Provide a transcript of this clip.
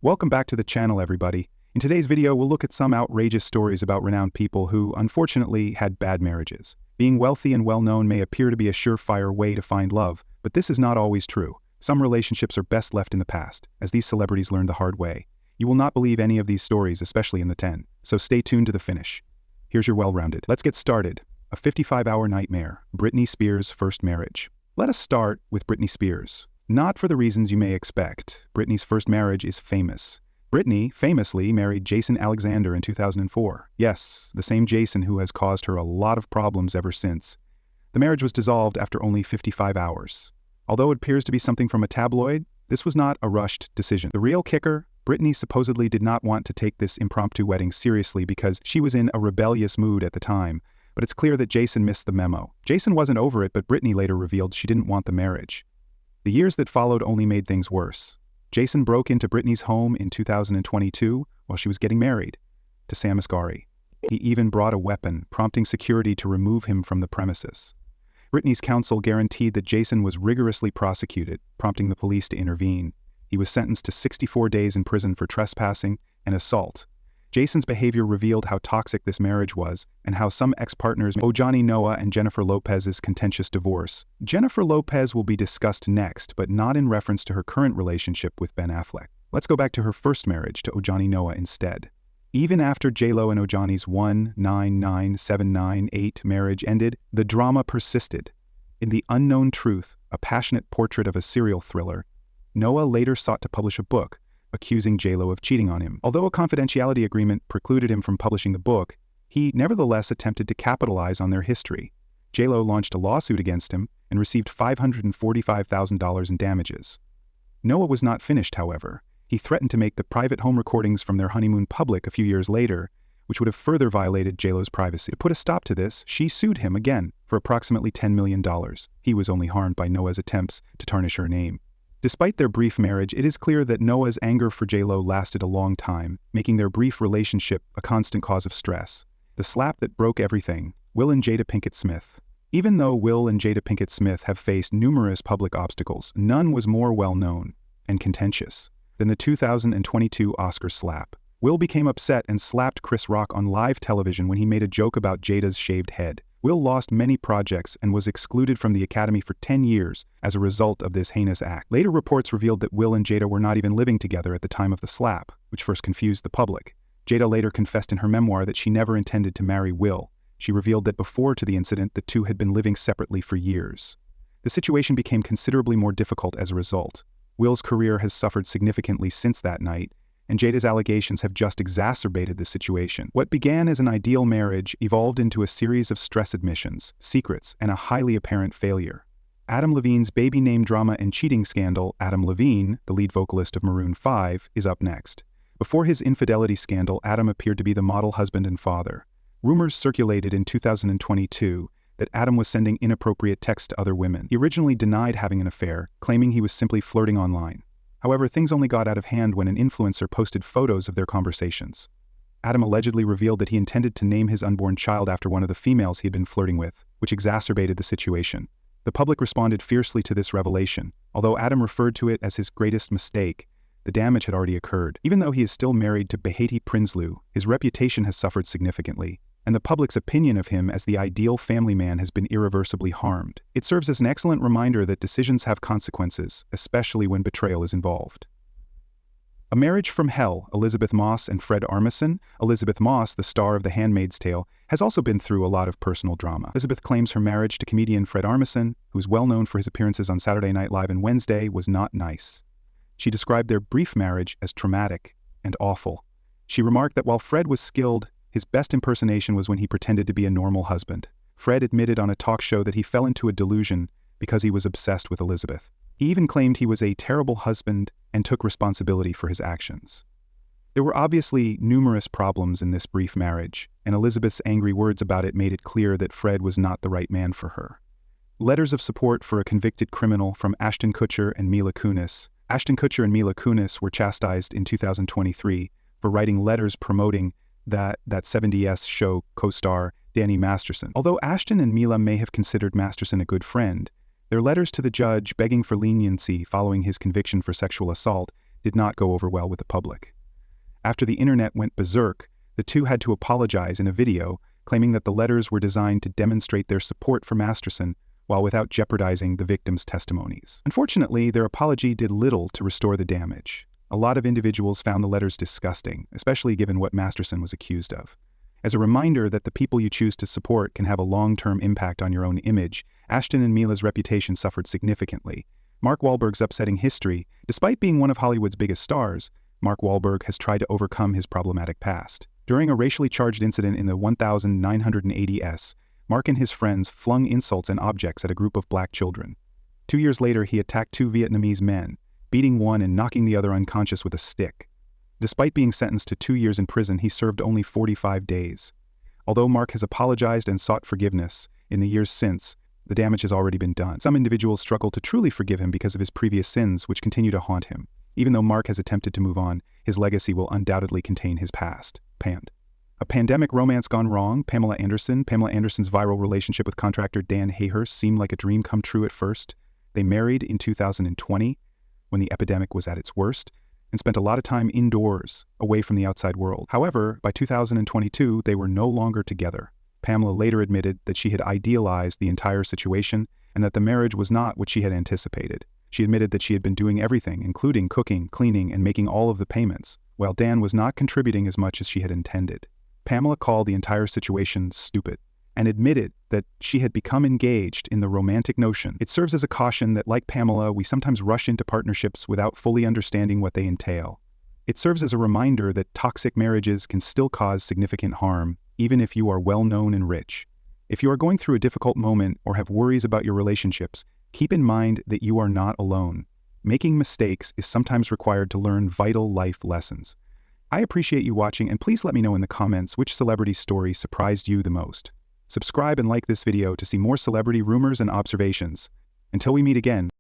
Welcome back to the channel, everybody. In today's video, we'll look at some outrageous stories about renowned people who, unfortunately, had bad marriages. Being wealthy and well-known may appear to be a surefire way to find love, but this is not always true. Some relationships are best left in the past, as these celebrities learned the hard way. You will not believe any of these stories, especially in the 10, so stay tuned to the finish. Here's your well-rounded. Let's get started. A 55-hour nightmare. Britney Spears' first marriage. Let us start with Britney Spears. Not for the reasons you may expect. Britney's first marriage is famous. Britney famously married Jason Alexander in 2004. Yes, the same Jason who has caused her a lot of problems ever since. The marriage was dissolved after only 55 hours. Although it appears to be something from a tabloid, this was not a rushed decision. The real kicker? Britney supposedly did not want to take this impromptu wedding seriously because she was in a rebellious mood at the time, but it's clear that Jason missed the memo. Jason wasn't over it, but Britney later revealed she didn't want the marriage. The years that followed only made things worse. Jason broke into Britney's home in 2022 while she was getting married to Sam Asghari. He even brought a weapon, prompting security to remove him from the premises. Britney's counsel guaranteed that Jason was rigorously prosecuted, prompting the police to intervene. He was sentenced to 64 days in prison for trespassing and assault. Jason's behavior revealed how toxic this marriage was and how some ex-partners Ojani Noah and Jennifer Lopez's contentious divorce. Jennifer Lopez will be discussed next, but not in reference to her current relationship with Ben Affleck. Let's go back to her first marriage to Ojani Noah instead. Even after J-Lo and Ojani's 1-9-9-7-9-8 marriage ended, the drama persisted. In The Unknown Truth, a passionate portrait of a serial thriller, Noah later sought to publish a book, accusing J-Lo of cheating on him. Although a confidentiality agreement precluded him from publishing the book, he nevertheless attempted to capitalize on their history. J-Lo launched a lawsuit against him and received $545,000 in damages. Noah was not finished, however. He threatened to make the private home recordings from their honeymoon public a few years later, which would have further violated J-Lo's privacy. To put a stop to this, she sued him again for approximately $10 million. He was only harmed by Noah's attempts to tarnish her name. Despite their brief marriage, it is clear that Noah's anger for J-Lo lasted a long time, making their brief relationship a constant cause of stress. The slap that broke everything. Will and Jada Pinkett Smith. Even though Will and Jada Pinkett Smith have faced numerous public obstacles, none was more well-known and contentious than the 2022 Oscar slap. Will became upset and slapped Chris Rock on live television when he made a joke about Jada's shaved head. Will lost many projects and was excluded from the Academy for 10 years as a result of this heinous act. Later reports revealed that Will and Jada were not even living together at the time of the slap, which first confused the public. Jada later confessed in her memoir that she never intended to marry Will. She revealed that before to the incident, the two had been living separately for years. The situation became considerably more difficult as a result. Will's career has suffered significantly since that night, and Jada's allegations have just exacerbated the situation. What began as an ideal marriage evolved into a series of stress admissions, secrets, and a highly apparent failure. Adam Levine's baby name drama and cheating scandal. Adam Levine, the lead vocalist of Maroon 5, is up next. Before his infidelity scandal, Adam appeared to be the model husband and father. Rumors circulated in 2022 that Adam was sending inappropriate texts to other women. He originally denied having an affair, claiming he was simply flirting online. However, things only got out of hand when an influencer posted photos of their conversations. Adam allegedly revealed that he intended to name his unborn child after one of the females he had been flirting with, which exacerbated the situation. The public responded fiercely to this revelation. Although Adam referred to it as his greatest mistake, the damage had already occurred. Even though he is still married to Behati Prinsloo, his reputation has suffered significantly, and the public's opinion of him as the ideal family man has been irreversibly harmed. It serves as an excellent reminder that decisions have consequences, especially when betrayal is involved. A Marriage from Hell. Elizabeth Moss and Fred Armisen. Elizabeth Moss, the star of The Handmaid's Tale, has also been through a lot of personal drama. Elizabeth claims her marriage to comedian Fred Armisen, who's well known for his appearances on Saturday Night Live and Wednesday, was not nice. She described their brief marriage as traumatic and awful. She remarked that while Fred was skilled, his best impersonation was when he pretended to be a normal husband. Fred admitted on a talk show that he fell into a delusion because he was obsessed with Elizabeth. He even claimed he was a terrible husband and took responsibility for his actions. There were obviously numerous problems in this brief marriage, and Elizabeth's angry words about it made it clear that Fred was not the right man for her. Letters of support for a convicted criminal from Ashton Kutcher and Mila Kunis. Ashton Kutcher and Mila Kunis were chastised in 2023 for writing letters promoting that 70s show co-star Danny Masterson. Although Ashton and Mila may have considered Masterson a good friend, their letters to the judge begging for leniency following his conviction for sexual assault did not go over well with the public. After the internet went berserk, the two had to apologize in a video, claiming that the letters were designed to demonstrate their support for Masterson while without jeopardizing the victims' testimonies. Unfortunately, their apology did little to restore the damage. A lot of individuals found the letters disgusting, especially given what Masterson was accused of. As a reminder that the people you choose to support can have a long-term impact on your own image, Ashton and Mila's reputation suffered significantly. Mark Wahlberg's upsetting history. Despite being one of Hollywood's biggest stars, Mark Wahlberg has tried to overcome his problematic past. During a racially charged incident in the 1980s, Mark and his friends flung insults and objects at a group of black children. 2 years later, he attacked 2 Vietnamese men, beating one and knocking the other unconscious with a stick. Despite being sentenced to 2 years in prison, he served only 45 days. Although Mark has apologized and sought forgiveness in the years since, the damage has already been done. Some individuals struggle to truly forgive him because of his previous sins, which continue to haunt him. Even though Mark has attempted to move on, his legacy will undoubtedly contain his past. A pandemic romance gone wrong. Pamela Anderson's viral relationship with contractor Dan Hayhurst seemed like a dream come true at first. They married in 2020, when the epidemic was at its worst, and spent a lot of time indoors, away from the outside world. However, by 2022, they were no longer together. Pamela later admitted that she had idealized the entire situation and that the marriage was not what she had anticipated. She admitted that she had been doing everything, including cooking, cleaning, and making all of the payments, while Dan was not contributing as much as she had intended. Pamela called the entire situation stupid and admitted that she had become engaged in the romantic notion. It serves as a caution that, like Pamela, we sometimes rush into partnerships without fully understanding what they entail. It serves as a reminder that toxic marriages can still cause significant harm, even if you are well-known and rich. If you are going through a difficult moment or have worries about your relationships, keep in mind that you are not alone. Making mistakes is sometimes required to learn vital life lessons. I appreciate you watching, and please let me know in the comments which celebrity story surprised you the most. Subscribe and like this video to see more celebrity rumors and observations. Until we meet again.